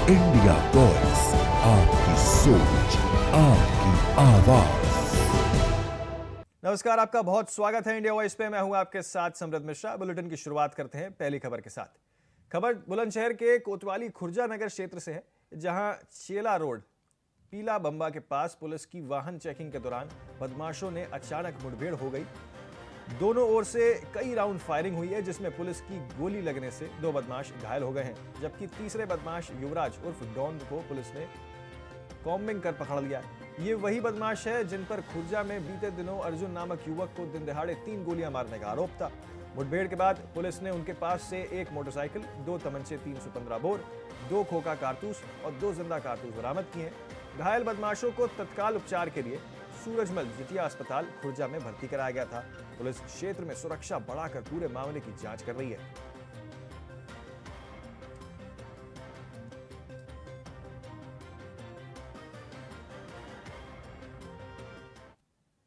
India voice, आपकी सोच, आपकी आवाज। नमस्कार, आपका बहुत स्वागत है इंडिया वॉइस पे। मैं हूं आपके साथ समृद्ध मिश्रा। बुलेटिन की शुरुआत करते हैं पहली खबर के साथ। खबर बुलंदशहर के कोतवाली खुर्जा नगर क्षेत्र से है, जहां चेला रोड पीला बंबा के पास पुलिस की वाहन चेकिंग के दौरान बदमाशों ने अचानक मुठभेड़ हो गई। दोनों ओर से कई राउंड फायरिंग हुई है, जिसमें पुलिस की गोली लगने से 2 बदमाश घायल हो गए हैं, जबकि तीसरे बदमाश युवराज उर्फ डॉन को पुलिस ने कॉम्बिंग कर पकड़ लिया। ये वही बदमाश है जिन पर खुर्जा में बीते दिनों अर्जुन नामक युवक को दिन दहाड़े 3 गोलियां मारने का आरोप था। मुठभेड़ के बाद पुलिस ने उनके पास से 1 मोटरसाइकिल, 2 तमंचे, 315 बोर, 2 खोखा कारतूस और 2 जिंदा कारतूस बरामद किए। घायल बदमाशों को तत्काल उपचार के लिए सूरजमल जितिया अस्पताल खुर्जा में भर्ती कराया गया था। पुलिस क्षेत्र में सुरक्षा बढ़ाकर पूरे मामले की जांच कर रही है।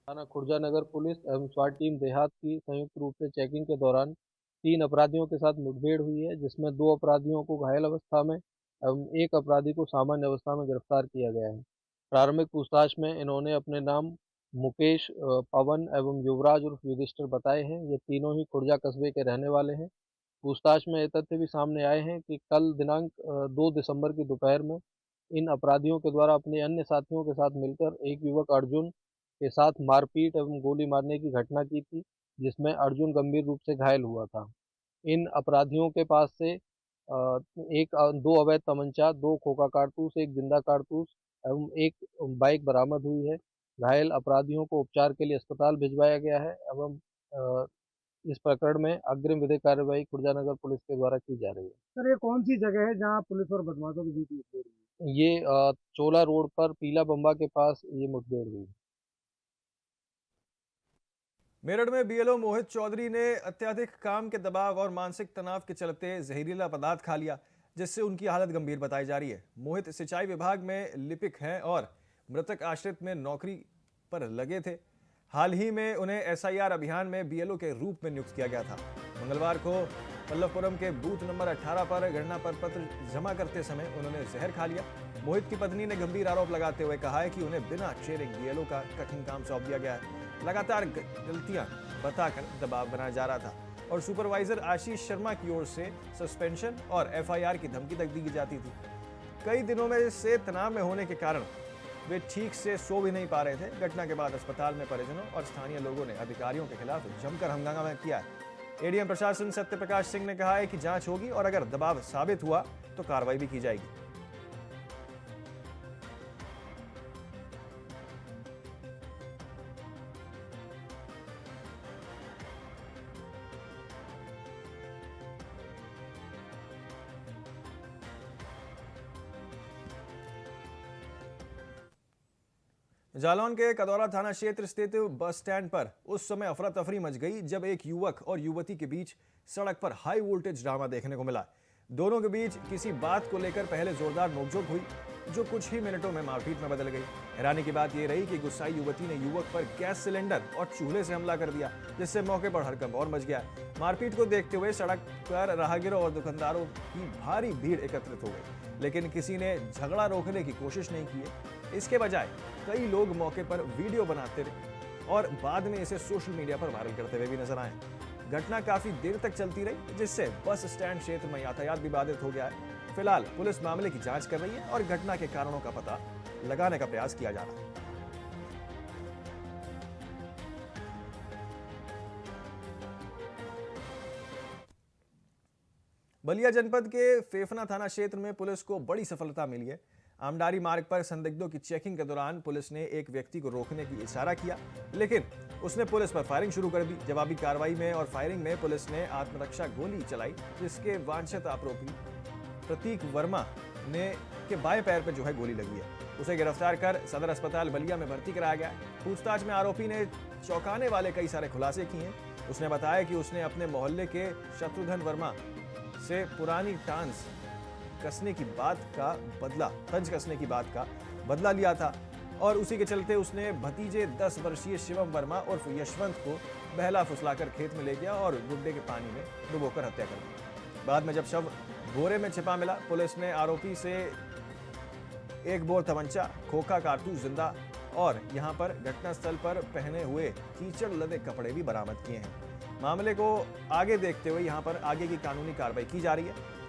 थाना खुर्जा नगर पुलिस एवं स्वाट टीम देहात की संयुक्त रूप से चेकिंग के दौरान 3 अपराधियों के साथ मुठभेड़ हुई है, जिसमें 2 अपराधियों को घायल अवस्था में एवं 1 अपराधी को सामान्य अवस्था में गिरफ्तार किया गया है। प्रारंभिक पूछताछ में इन्होंने अपने नाम मुकेश, पवन एवं युवराज उर्फ युधिष्ठिर बताए हैं। ये तीनों ही खुर्जा कस्बे के रहने वाले हैं। पूछताछ में ये तथ्य भी सामने आए हैं कि कल दिनांक 2 दिसंबर की दोपहर में इन अपराधियों के द्वारा अपने अन्य साथियों के साथ मिलकर एक युवक अर्जुन के साथ मारपीट एवं गोली मारने की घटना की थी, जिसमें अर्जुन गंभीर रूप से घायल हुआ था। इन अपराधियों के पास से 2 अवैध तमंचा, 2 खोखा कारतूस, 1 जिंदा कारतूस एवं 1 बाइक बरामद हुई है। घायल अपराधियों को उपचार के लिए अस्पताल भिजवाया गया है एवं इस प्रकरण में अग्रिम विधिक कार्रवाई खुर्जा नगर पुलिस के द्वारा की जा रही है। सर, ये कौन सी जगह है जहाँ पुलिस और बदमाशों के बीच मुठभेड़ हुई है? ये चोला रोड पर पीला बंबा के पास ये मुठभेड़ हुई। मेरठ में बीएलओ मोहित चौधरी ने अत्यधिक काम के दबाव और मानसिक तनाव के चलते जहरीला पदार्थ खा लिया, जिससे उनकी हालत गंभीर बताई जा रही है। मोहित सिंचाई विभाग में लिपिक हैं और मृतक आश्रित में नौकरी पर लगे थे। हाल ही में उन्हें एसआईआर अभियान में बीएलओ के रूप में नियुक्त किया गया था। मंगलवार को पल्लवपुरम के बूथ नंबर 18 पर गणना पर पत्र जमा करते समय उन्होंने जहर खा लिया। मोहित की पत्नी ने गंभीर आरोप लगाते हुए कहा है कि उन्हें बिना ट्रेनिंग बीएलओ का कठिन काम सौंप दिया गया है। लगातार गलतियां बताकर दबाव बनाया जा रहा था और सुपरवाइजर आशीष शर्मा की ओर से सस्पेंशन और एफआईआर की धमकी तक दी जाती थी। कई दिनों में से तनाव में होने के कारण वे ठीक से सो भी नहीं पा रहे थे। घटना के बाद अस्पताल में परिजनों और स्थानीय लोगों ने अधिकारियों के खिलाफ जमकर हंगामा किया है। एडीएम प्रशासन सत्य प्रकाश सिंह ने कहा है कि जांच होगी और अगर दबाव साबित हुआ तो कार्रवाई भी की जाएगी। जालौन के कदौरा थाना क्षेत्र स्थित बस स्टैंड पर उस समय अफरा तफरी मच गई जब एक युवक और युवती के बीच सड़क पर हाई वोल्टेज ड्रामा देखने को मिला। दोनों के बीच किसी बात को लेकर पहले जोरदार नोकझोंक हुई, जो कुछ ही मिनटों में मारपीट में बदल गई। हैरानी की बात यह रही कि गुस्साई युवती ने युवक पर गैस सिलेंडर और चूल्हे से हमला कर दिया, जिससे मौके पर हड़कंप और मच गया। मारपीट को देखते हुए सड़क पर राहगीरों और दुकानदारों की भारी भीड़ एकत्रित हो गई, लेकिन किसी ने झगड़ा रोकने की कोशिश नहीं की। इसके बजाय कई लोग मौके पर वीडियो बनाते रहे और बाद में इसे सोशल मीडिया पर वायरल करते हुए भी नजर आए। घटना काफी देर तक चलती रही, जिससे बस स्टैंड क्षेत्र में यातायात भी बाधित हो गया है। फिलहाल पुलिस मामले की जांच कर रही है और घटना के कारणों का पता लगाने का प्रयास किया जा रहा है। बलिया जनपद के फेफना थाना क्षेत्र में पुलिस को बड़ी सफलता मिली है। आमडारी मार्ग पर संदिग्धों की चेकिंग के दौरान पुलिस ने एक व्यक्ति को रोकने की इशारा किया, लेकिन उसने पुलिस पर फायरिंग शुरू कर दी। जवाबी कार्रवाई में और फायरिंग में पुलिस ने आत्मरक्षा गोली चलाई, जिसके वांछित आरोपी प्रतीक वर्मा ने के बाएं पैर पर गोली लगी है। उसे गिरफ्तार कर सदर अस्पताल बलिया में भर्ती कराया गया। पूछताछ में आरोपी ने चौंकाने वाले कई सारे खुलासे किए हैं। उसने बताया कि उसने अपने मोहल्ले के शत्रुघ्न वर्मा से पुरानी तंज कसने की बात का बदला लिया था और उसी के चलते उसने भतीजे 10 वर्षीय शिवम वर्मा उर्फ यशवंत को बहला फुसलाकर खेत में ले गया और गुड्डे के पानी में डुबोकर हत्या कर दी। बाद में जब शव बोरे में छिपा मिला, पुलिस ने आरोपी से एक बोर तमंचा, खोखा कारतूस जिंदा और यहां पर घटनास्थल पर पहने हुए कीचड़ लदे कपड़े भी बरामद किए हैं। मामले को आगे देखते हुए यहां पर आगे की कानूनी कार्रवाई की जा रही है।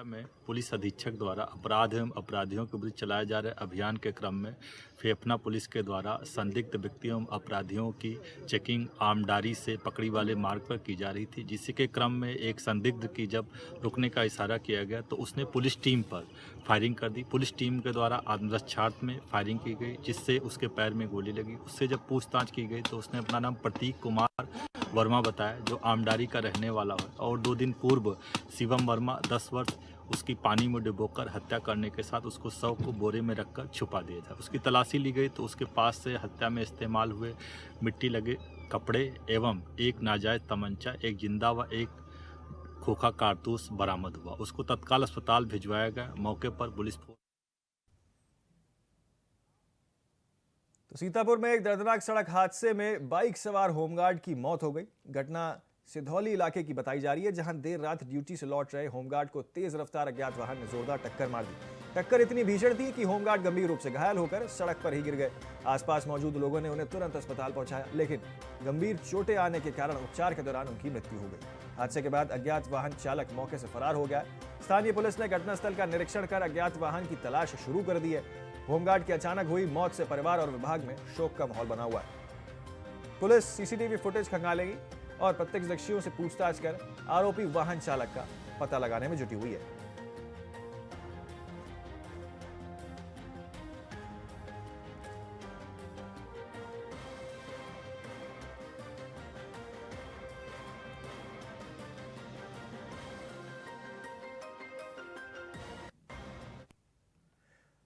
में पुलिस अधीक्षक द्वारा अपराध एवं अपराधियों के विरुद्ध चलाए जा रहे अभियान के क्रम में फेफना पुलिस के द्वारा संदिग्ध व्यक्तियों एवं अपराधियों की चेकिंग आमडारी से पकड़ी वाले मार्ग पर की जा रही थी, जिसी के क्रम में एक संदिग्ध की जब रुकने का इशारा किया गया तो उसने पुलिस टीम पर फायरिंग कर दी। पुलिस टीम के द्वारा आत्मरक्षार्थ में फायरिंग की गई, जिससे उसके पैर में गोली लगी। उससे जब पूछताछ की गई तो उसने अपना नाम प्रतीक कुमार वर्मा बताया, जो आमडारी का रहने वाला है और 2 दिन पूर्व शिवम वर्मा 10 वर्ष उसकी पानी में डुबोकर हत्या करने के साथ उसको शव को बोरे में रखकर छुपा दिया था। उसकी तलाशी ली गई तो उसके पास से हत्या में इस्तेमाल हुए मिट्टी लगे कपड़े एवं एक नाजायज तमंचा, एक जिंदा व एक खोखा कारतूस बरामद हुआ। उसको तत्काल अस्पताल भिजवाया गया। मौके पर पुलिस फोर्स। तो सीतापुर में एक दर्दनाक सड़क हादसे में बाइक सवार होमगार्ड की मौत हो गई। घटना सिधौली इलाके की बताई जा रही है, जहां देर रात ड्यूटी से लौट रहे होमगार्ड को तेज रफ्तार अज्ञात वाहन ने जोरदार टक्कर मार दी। टक्कर इतनी भीषण थी कि होमगार्ड गंभीर रूप से घायल होकर सड़क पर ही गिर गए। आसपास मौजूद लोगों ने उन्हें तुरंत अस्पताल पहुंचाया, लेकिन गंभीर चोटें आने के कारण उपचार के दौरान उनकी मृत्यु हो गई। हादसे के बाद अज्ञात वाहन चालक मौके से फरार हो गया। स्थानीय पुलिस ने घटनास्थल का निरीक्षण कर अज्ञात वाहन की तलाश शुरू कर दी है। होमगार्ड की अचानक हुई मौत से परिवार और विभाग में शोक का माहौल बना हुआ है। पुलिस सीसीटीवी फुटेज खंगालेगी और प्रत्यक्षदर्शियों से पूछताछ कर आरोपी वाहन चालक का पता लगाने में जुटी हुई है।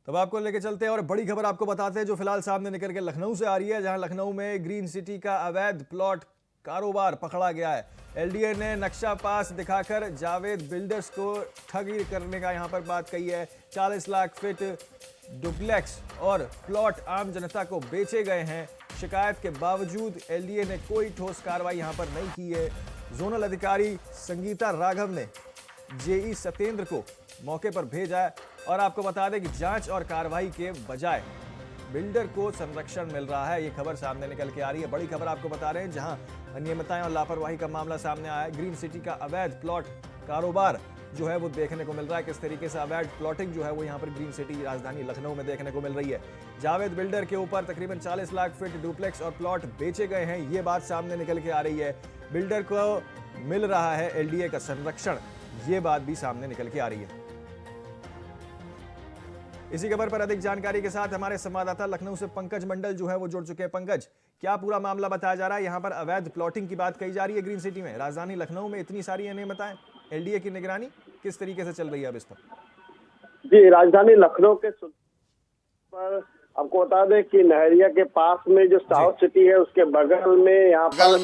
तब आपको लेके चलते हैं और बड़ी खबर आपको बताते हैं जो फिलहाल सामने निकल के लखनऊ से आ रही है, जहां लखनऊ में ग्रीन सिटी का अवैध प्लॉट कारोबार पकड़ा गया है। एलडीए ने नक्शा पास दिखाकर जावेद बिल्डर्स को ठगी करने का यहां पर बात कही है। 40 लाख फीट डुप्लेक्स और प्लॉट आम जनता को बेचे गए हैं। शिकायत के बावजूद एलडीए ने कोई ठोस कार्रवाई यहां पर नहीं की है। जोनल अधिकारी संगीता राघव ने जेई सत्येंद्र को मौके पर भेजा है और आपको बता दें कि जांच और कार्रवाई के बजाय बिल्डर को संरक्षण मिल रहा है। ये खबर सामने निकल के आ रही है। बड़ी खबर आपको बता रहे हैं, जहां अनियमितताएं और लापरवाही का मामला सामने आया है। ग्रीन सिटी का अवैध प्लॉट कारोबार जो है वो देखने को मिल रहा है। किस तरीके से अवैध प्लॉटिंग जो है वो यहाँ पर ग्रीन सिटी राजधानी लखनऊ में देखने को मिल रही है। जावेद बिल्डर के ऊपर तकरीबन 40 लाख फीट डुप्लेक्स और प्लॉट बेचे गए हैं, ये बात सामने निकल के आ रही है। बिल्डर को मिल रहा है एलडीए का संरक्षण, ये बात भी सामने निकल के आ रही है। इसी खबर पर अधिक जानकारी के साथ हमारे संवाददाता लखनऊ से पंकज मंडल जो है वो जुड़ चुके हैं। पंकज, क्या पूरा मामला बताया जा रहा है? यहाँ पर अवैध प्लॉटिंग की बात कही जा रही है ग्रीन सिटी में। राजधानी लखनऊ में इतनी सारी अनियमितताएं, एलडीए की निगरानी किस तरीके से चल रही है अब इस पर? जी, राजधानी लखनऊ के पर आपको बता दें कि नहरिया के पास में जो साउथ सिटी है उसके बगल में यहाँ पर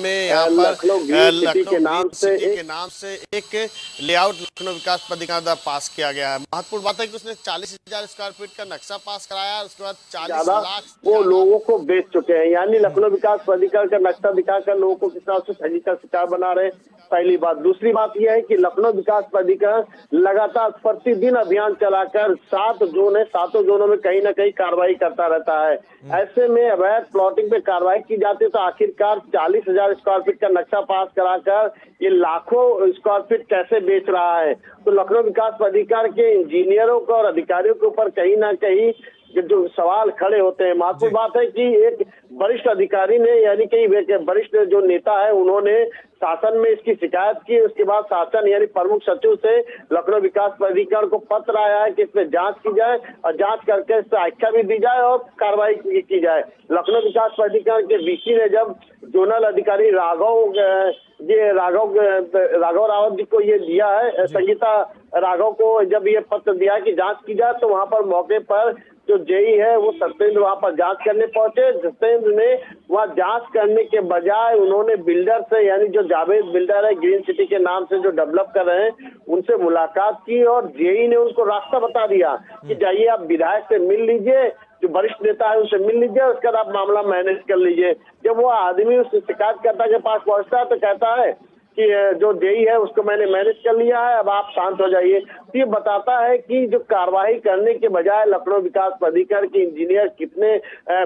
लखनऊ ग्रीन सिटी के नाम से एक लेआउट लखनऊ विकास प्राधिकरण पास किया गया है। महत्वपूर्ण बात है कि उसने 40,000 स्क्वायर फीट का नक्शा पास कराया, उसके बाद 40 लाख वो लोगों को बेच चुके हैं। यानी लखनऊ विकास प्राधिकरण का नक्शा दिखाकर लोगों को किस तरह से ठगी का शिकार बना रहे, पहली बात। दूसरी बात यह है कि लखनऊ विकास प्राधिकरण लगातार प्रतिदिन अभियान चलाकर 7 जोन है, 7 जोनों में कहीं ना कहीं कार्रवाई करता रहता है। ऐसे में अवैध प्लॉटिंग पे कार्रवाई की जाती है तो आखिरकार 40,000 स्क्वायर फीट का नक्शा पास कराकर ये लाखों स्क्वायर फीट कैसे बेच रहा है? तो लखनऊ विकास प्राधिकरण के इंजीनियरों को और अधिकारियों के ऊपर कहीं ना कहीं जो सवाल खड़े होते हैं। महत्वपूर्ण बात है कि एक वरिष्ठ अधिकारी ने, यानी कि वरिष्ठ जो नेता है, उन्होंने शासन में इसकी शिकायत की। उसके बाद शासन यानी प्रमुख सचिव से लखनऊ विकास प्राधिकरण को पत्र आया है कि इस पर जांच की जाए और जांच करके इस पर आख्या भी दी जाए और कार्रवाई की जाए। लखनऊ विकास प्राधिकरण के वीसी ने जब जोनल अधिकारी राघव रावत जी को ये दिया है, संगीता राघव को जब ये पत्र दिया है कि जांच की जाए, तो वहां पर मौके पर जो जेई है वो सत्येंद्र वहां पर जांच करने पहुंचे। सत्येंद्र ने वहां जांच करने के बजाय उन्होंने बिल्डर से, यानी जो जावेद बिल्डर है ग्रीन सिटी के नाम से जो डेवलप कर रहे हैं, उनसे मुलाकात की और जेई ने उनको रास्ता बता दिया कि जाइए आप विधायक से मिल लीजिए, जो वरिष्ठ नेता है उनसे मिल लीजिए, उसके बाद आप मामला मैनेज कर लीजिए। जब वो आदमी उस शिकायतकर्ता के पास पहुंचता है तो कहता है कि जो जेई है उसको मैंने मैनेज कर लिया है, अब आप शांत हो जाइए। तो ये बताता है कि जो कार्रवाई करने के बजाय लखनऊ विकास प्राधिकरण के इंजीनियर कितने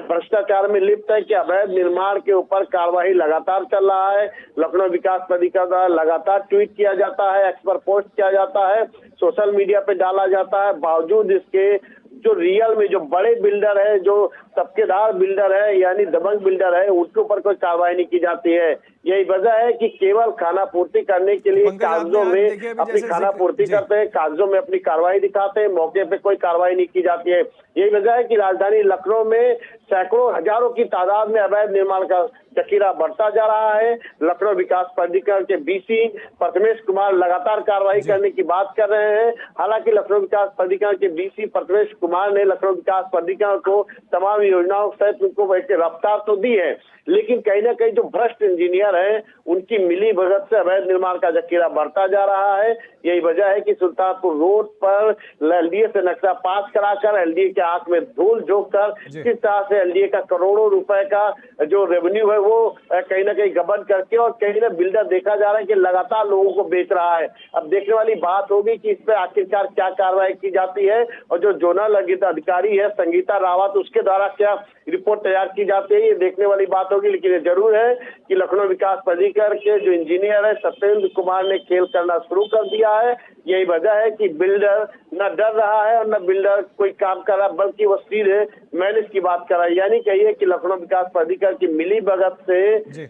भ्रष्टाचार में लिप्त है कि अवैध निर्माण के ऊपर कार्रवाई लगातार चल रहा है। लखनऊ विकास प्राधिकरण द्वारा लगातार ट्वीट किया जाता है, एक्स पर पोस्ट किया जाता है, सोशल मीडिया पे डाला जाता है, बावजूद इसके जो रियल में जो बड़े बिल्डर है, जो तबकेदार बिल्डर है यानी दबंग बिल्डर है, उनके ऊपर कोई कार्रवाई नहीं की जाती है। यही वजह है कि केवल खाना पूर्ति करने के लिए कागजों में अपनी खाना पूर्ति करते हैं, कागजों में अपनी कार्रवाई दिखाते हैं, मौके पे कोई कार्रवाई नहीं की जाती है। यही वजह है कि राजधानी लखनऊ में सैकड़ों हजारों की तादाद में अवैध निर्माण का चकीरा बढ़ता जा रहा है। लखनऊ विकास प्राधिकरण के बीसी प्रथमेश कुमार लगातार कार्रवाई करने की बात कर रहे हैं। हालांकि लखनऊ विकास प्राधिकरण के बीसी प्रथमेश कुमार ने लखनऊ विकास प्राधिकरण को तमाम योजनाओं सहित उनको एक रफ्तार तो दी है, लेकिन कहीं ना कहीं जो भ्रष्ट इंजीनियर हैं उनकी मिली भगत से अवैध निर्माण का जखीरा बढ़ता जा रहा है। यही वजह है कि सुल्तानपुर रोड पर एलडीए से नक्शा पास कराकर एलडीए के आंख में धूल झोंक कर किस तरह से एलडीए का करोड़ों रुपए का जो रेवेन्यू है वो कहीं ना कहीं गबन करके और कहीं ना बिल्डर देखा जा रहा है कि लगातार लोगों को बेच रहा है। अब देखने वाली बात होगी कि इस पर आखिरकार क्या कार्रवाई की जाती है और जो जोनल अधिकारी है संगीता रावत उसके द्वारा क्या रिपोर्ट तैयार की जाती है, ये देखने वाली बात होगी। लेकिन ये जरूर है कि लखनऊ विकास प्राधिकरण के जो इंजीनियर है सत्येंद्र कुमार ने खेल करना शुरू कर दिया है। यही वजह है कि बिल्डर न डर रहा है और न बिल्डर कोई काम कर रहा, बल्कि वो सीधे मैनेज की बात कर रहा है। यानी कहिए कि लखनऊ विकास प्राधिकरण की मिली भगत से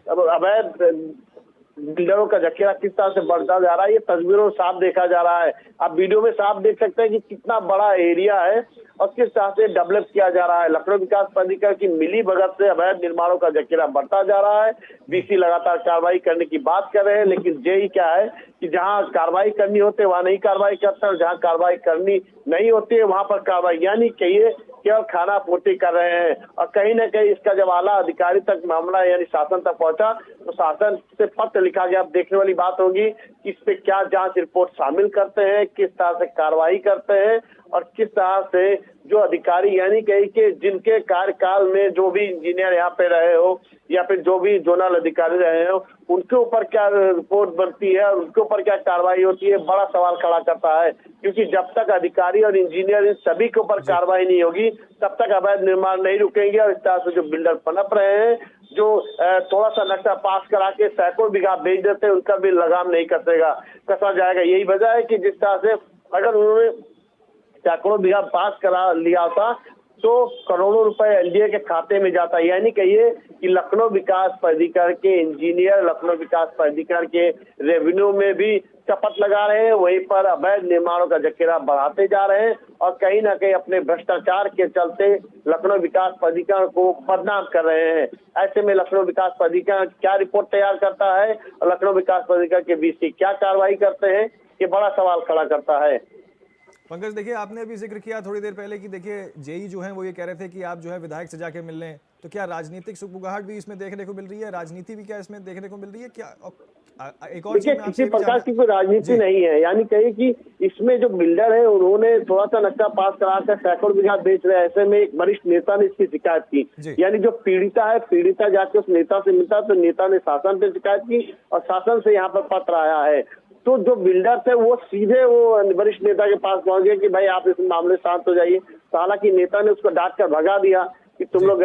अवैध बिल्डरों का जखीरा किस तरह से बढ़ता जा रहा है, ये तस्वीरों में साफ देखा जा रहा है। आप वीडियो में साफ देख सकते हैं कि कितना बड़ा एरिया है और किस तरह से डेवलप किया जा रहा है। लखनऊ विकास प्राधिकरण की मिली भगत से अवैध निर्माणों का जखीरा बढ़ता जा रहा है। बीसी लगातार कार्रवाई करने की बात कर रहे हैं, लेकिन जेई क्या है कि जहां कार्रवाई करनी होती है वहां नहीं कार्रवाई करता और जहां कार्रवाई करनी नहीं होती है वहां पर कार्रवाई, यानी कहिए केवल खाना पूर्ति कर रहे हैं। और कहीं ना कहीं इसका जब आला अधिकारी तक मामला यानी शासन तक पहुंचा तो शासन से पत्र लिखा गया। अब देखने वाली बात होगी कि इस पे क्या जांच रिपोर्ट शामिल करते हैं, किस तरह से कार्रवाई करते हैं और किस तरह से जो अधिकारी यानी कहीं के जिनके कार्यकाल में जो भी इंजीनियर यहाँ पे रहे हो या फिर जो भी जोनल अधिकारी रहे हो उनके ऊपर क्या रिपोर्ट बनती है और उनके ऊपर क्या कार्रवाई होती है, बड़ा सवाल खड़ा करता है। क्योंकि जब तक अधिकारी और इंजीनियर इन सभी के ऊपर कार्रवाई नहीं होगी तब तक अवैध निर्माण नहीं रुकेंगे और इस तरह से जो बिल्डर पनप रहे हैं, जो थोड़ा सा नक्शा पास करा के सैकड़ों बीघा बेच देते हैं, उनका भी लगाम नहीं कसा जाएगा। यही वजह है कि जिस तरह से अगर उन्होंने सैकड़ों बीघा पास करा लिया था तो करोड़ों रुपए एलडीए के खाते में जाता है। यानी कहिए कि लखनऊ विकास प्राधिकरण के इंजीनियर लखनऊ विकास प्राधिकरण के रेवेन्यू में भी चपत लगा रहे हैं, वहीं पर अवैध निर्माणों का जखीरा बढ़ाते जा रहे हैं और कहीं ना कहीं अपने भ्रष्टाचार के चलते लखनऊ विकास प्राधिकरण को बदनाम कर रहे हैं। ऐसे में लखनऊ विकास प्राधिकरण क्या रिपोर्ट तैयार करता है और लखनऊ विकास प्राधिकरण के बीसी क्या कार्रवाई करते हैं, ये बड़ा सवाल खड़ा करता है। पंकज, देखिए आपने अभी जिक्र किया थोड़ी देर पहले कि देखिए जेई जो है वो ये कह रहे थे कि आप जो है विधायक से जाके मिल लें, तो क्या राजनीतिक सुगबुगाहट भी इसमें देखने को मिल रही है, राजनीति भी क्या इसमें देखने को मिल रही है क्या? एक और देखिए किसी प्रकार की कोई राजनीति नहीं है। यानी कहिए कि इसमें जो बिल्डर है उन्होंने थोड़ा सा नक्शा पास कराकर सैकड़ों बीघा बेच रहे हैं। ऐसे में एक वरिष्ठ नेता ने इसकी शिकायत की, यानी जो पीड़िता है पीड़िता जाके उस नेता से मिलता तो नेता ने शासन पे शिकायत की और शासन से यहाँ पर पत्र आया है। तो जो बिल्डर थे वो सीधे वो वरिष्ठ नेता के पास पहुंच गए कि भाई आप इस मामले शांत हो जाइए। हालांकि नेता ने उसको डांट कर भगा दिया कि तुम लोग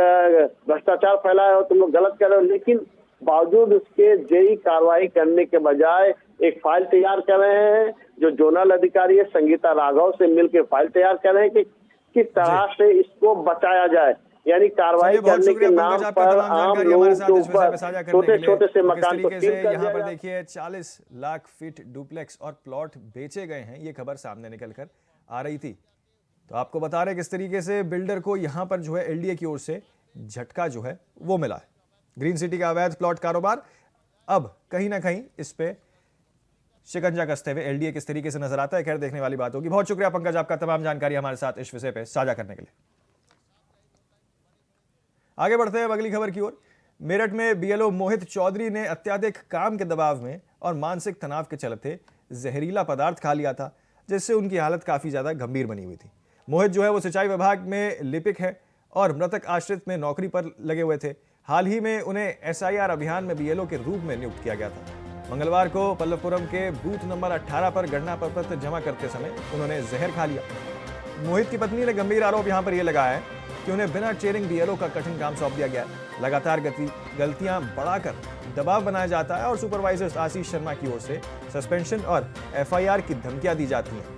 भ्रष्टाचार फैलाए हो, तुम लोग गलत कर रहे हो। लेकिन बावजूद उसके जेई कार्रवाई करने के बजाय एक फाइल तैयार कर रहे हैं। जो जोनल अधिकारी है संगीता राघव से मिलकर फाइल तैयार कर रहे हैं कि किस तरह से इसको बचाया जाए, यानी कार्रवाई करने के नाम पर आम लोगों के ऊपर छोटे छोटे से मकान को सील कर यहाँ पर देखिए 40 लाख फीट डुप्लेक्स और प्लॉट बेचे गए हैं, ये खबर सामने निकल कर आ रही थी। तो आपको बता रहे किस तरीके से बिल्डर को यहाँ पर जो है एलडीए की ओर से झटका जो है वो मिला है। ग्रीन सिटी का अवैध प्लॉट कारोबार अब कहीं ना कहीं इस पे शिकंजा कसते हुए एलडीए किस तरीके से नजर आता है, खैर देखने वाली बात होगी। बहुत शुक्रिया पंकज आपका तमाम जानकारी हमारे साथ इस विषय पे साझा करने के लिए। आगे बढ़ते हैं अगली खबर की ओर। मेरठ में बीएलओ मोहित चौधरी ने अत्यधिक काम के दबाव में और मानसिक तनाव के चलते जहरीला पदार्थ खा लिया था, जिससे उनकी हालत काफी ज्यादा गंभीर बनी हुई थी। मोहित जो है वो सिंचाई विभाग में लिपिक है और मृतक आश्रित में नौकरी पर लगे हुए थे। हाल ही में उन्हें एसआईआर अभियान में बीएलओ के रूप में नियुक्त किया गया था। मंगलवार को पल्लवपुरम के बूथ नंबर 18 पर गणना प्रपत्र जमा करते समय उन्होंने जहर खा लिया। मोहित की पत्नी ने गंभीर आरोप यहां पर यह लगाया है कि उन्हें बिना चेयरिंग बीएलओ का कठिन काम सौंप दिया गया है। लगातार गलतियां बढ़ाकर दबाव बनाया जाता है और सुपरवाइजर आशीष शर्मा की ओर से सस्पेंशन और एफआईआर की धमकियां दी जाती हैं।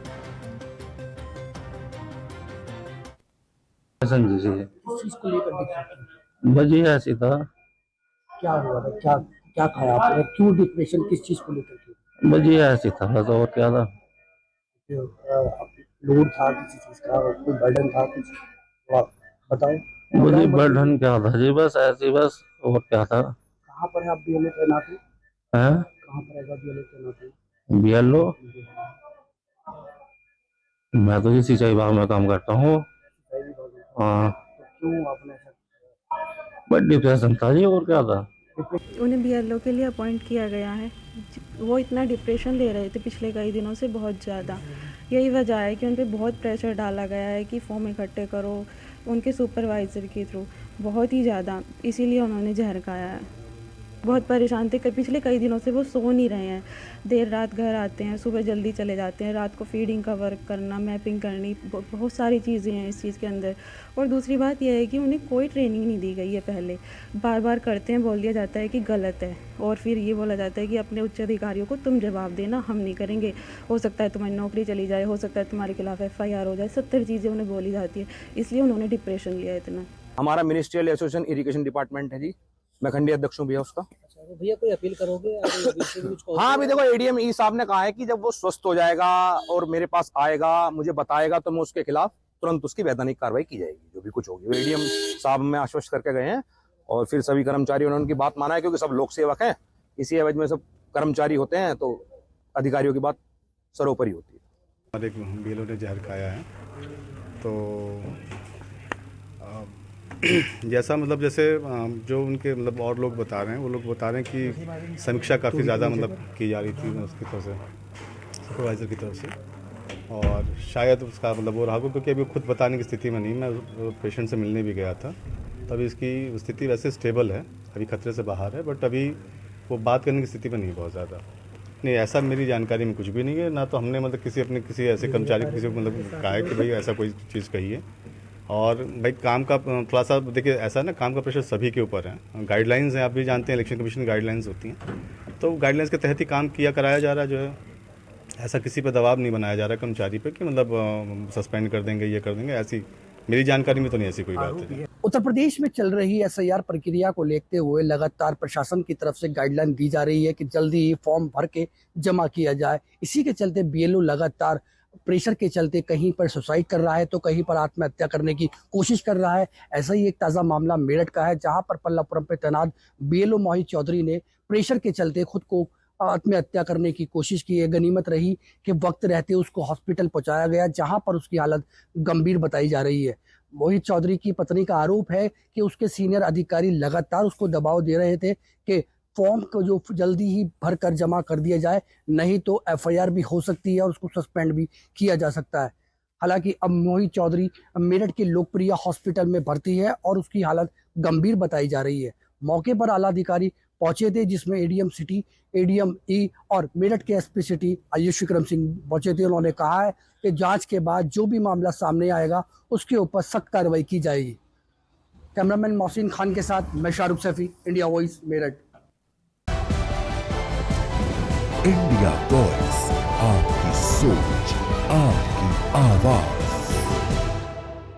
संजय जी, किस चीज को लेकर दिक्कत बस ये ऐसी था। क्या हुआ था? क्या क्या खाया आपने? क्यों डिप्रेशन? किस चीज को लेकर के? बस ये ऐसी था, बस और क्या था। लोड था किसी चीज का, कोई बर्डन था कुछ? तो आप बताओ। मुझे बर्डन क्या था जी, बस ऐसी, बस और क्या था। कहाँ पर है आप बीएलओ तैनात हैं? हैं? कहाँ पर है बीएलओ तैनात हैं? बीएलओ मैं तो इसी सिंचाई विभाग में काम करता हूँ। हाँ, तो क्यों आपने ऐसा? बस डिप्रेशन था जी, और क्या था। उन्हें बीएलओ के लिए अपॉइंट किया गया है। वो इतना डिप्रेशन ले रहे थे पिछले कई दिनों से, बहुत ज़्यादा। यही वजह है कि उन पे बहुत प्रेशर डाला गया है कि फॉर्म इकट्ठे करो उनके सुपरवाइज़र के थ्रू, बहुत ही ज़्यादा। इसीलिए उन्होंने जहर खाया है। बहुत परेशान थे, पिछले कई दिनों से वो सो नहीं रहे हैं। देर रात घर आते हैं, सुबह जल्दी चले जाते हैं। रात को फीडिंग का वर्क करना, मैपिंग करनी, बहुत सारी चीज़ें हैं इस चीज़ के अंदर। और दूसरी बात यह है कि उन्हें कोई ट्रेनिंग नहीं दी गई है पहले। बार बार करते हैं, बोल दिया जाता है कि गलत है, और फिर ये बोला जाता है कि अपने उच्च अधिकारियों को तुम जवाब देना, हम नहीं करेंगे। हो सकता है तुम्हारी नौकरी चली जाए, हो सकता है तुम्हारे खिलाफ एफआईआर हो जाए। 70 चीज़ें उन्हें बोली जाती है, इसलिए उन्होंने डिप्रेशन लिया इतना। हमारा मिनिस्ट्रियल एसोसिएशन इरिगेशन डिपार्टमेंट है जी, मैं खंडी अध्यक्ष हूँ भैया उसका। भैया कोई अपील करोगे? हाँ, अभी देखो एडीएम ई साहब ने कहा है कि जब वो स्वस्थ हो जाएगा और मेरे पास आएगा, मुझे बताएगा, तो मैं उसके खिलाफ तुरंत उसकी वैधानिक कार्रवाई की जाएगी, जो भी कुछ होगी। एडीएम साहब में आश्वस्त करके गए हैं और फिर सभी कर्मचारियों ने उनकी बात माना है, क्योंकि सब लोक सेवक हैं, इसी एवज में सब कर्मचारी होते हैं, तो अधिकारियों की बात सर्वोपरि होती है। हमारे बीएलओ ने जहर खाया है, तो जैसा मतलब जैसे जो उनके मतलब और लोग बता रहे हैं, वो लोग बता रहे हैं कि समीक्षा काफ़ी ज़्यादा मतलब की जा रही थी उसकी तरफ से, सुपरवाइज़र की तरफ से, और शायद उसका मतलब वो रहा, क्योंकि अभी खुद बताने की स्थिति में नहीं। मैं पेशेंट से मिलने भी गया था, तभी इसकी स्थिति वैसे स्टेबल है, अभी खतरे से बाहर है, बट अभी वो बात करने की स्थिति में नहीं बहुत ज़्यादा। नहीं, ऐसा मेरी जानकारी में कुछ भी नहीं है, ना तो हमने मतलब किसी ऐसे कर्मचारी को किसी को मतलब कहा है कि भाई ऐसा कोई चीज़ कही है। और भाई काम का थोड़ा सा देखिए, ऐसा ना, काम का प्रेशर सभी के ऊपर है। गाइडलाइंस हैं, आप भी जानते हैं, इलेक्शन कमीशन गाइडलाइंस होती हैं, तो गाइडलाइंस के तहत ही काम कराया जा रहा है। जो है ऐसा किसी पर दबाव नहीं बनाया जा रहा है कर्मचारी पे कि मतलब सस्पेंड कर देंगे, ये कर देंगे, ऐसी मेरी जानकारी में तो नहीं ऐसी कोई बात है। उत्तर प्रदेश में चल रही एसआईआर प्रक्रिया को लेते हुए लगातार प्रशासन की तरफ से गाइडलाइन दी जा रही है कि जल्दी ही फॉर्म भर के जमा किया जाए। इसी के चलते बीएलओ लगातार प्रेशर के चलते कहीं पर सुसाइड कर रहा है, तो कहीं पर आत्महत्या करने की कोशिश कर रहा है। ऐसा ही एक ताज़ा मामला मेरठ का है, जहां पर पल्लवपुरम पे तैनात बीएलओ मोहित चौधरी ने प्रेशर के चलते खुद को आत्महत्या करने की कोशिश की है। गनीमत रही कि वक्त रहते उसको हॉस्पिटल पहुंचाया गया, जहां पर उसकी हालत गंभीर बताई जा रही है। मोहित चौधरी की पत्नी का आरोप है कि उसके सीनियर अधिकारी लगातार उसको दबाव दे रहे थे कि फॉर्म को जो जल्दी ही भर कर जमा कर दिया जाए, नहीं तो एफआईआर भी हो सकती है और उसको सस्पेंड भी किया जा सकता है। हालांकि अब मोहित चौधरी मेरठ के लोकप्रिय हॉस्पिटल में भर्ती है और उसकी हालत गंभीर बताई जा रही है। मौके पर आला अधिकारी पहुंचे थे, जिसमें एडीएम सिटी, एडीएम ई और मेरठ के एसपी सिटी आयुष विक्रम सिंह पहुंचे थे। उन्होंने कहा है कि जांच के बाद जो भी मामला सामने आएगा उसके ऊपर सख्त कार्रवाई की जाएगी। कैमरामैन मोहसिन खान के साथ मैं Shahrukh Saifi, India voice, Meerut. India voice, आपकी सोच, आपकी आवाज।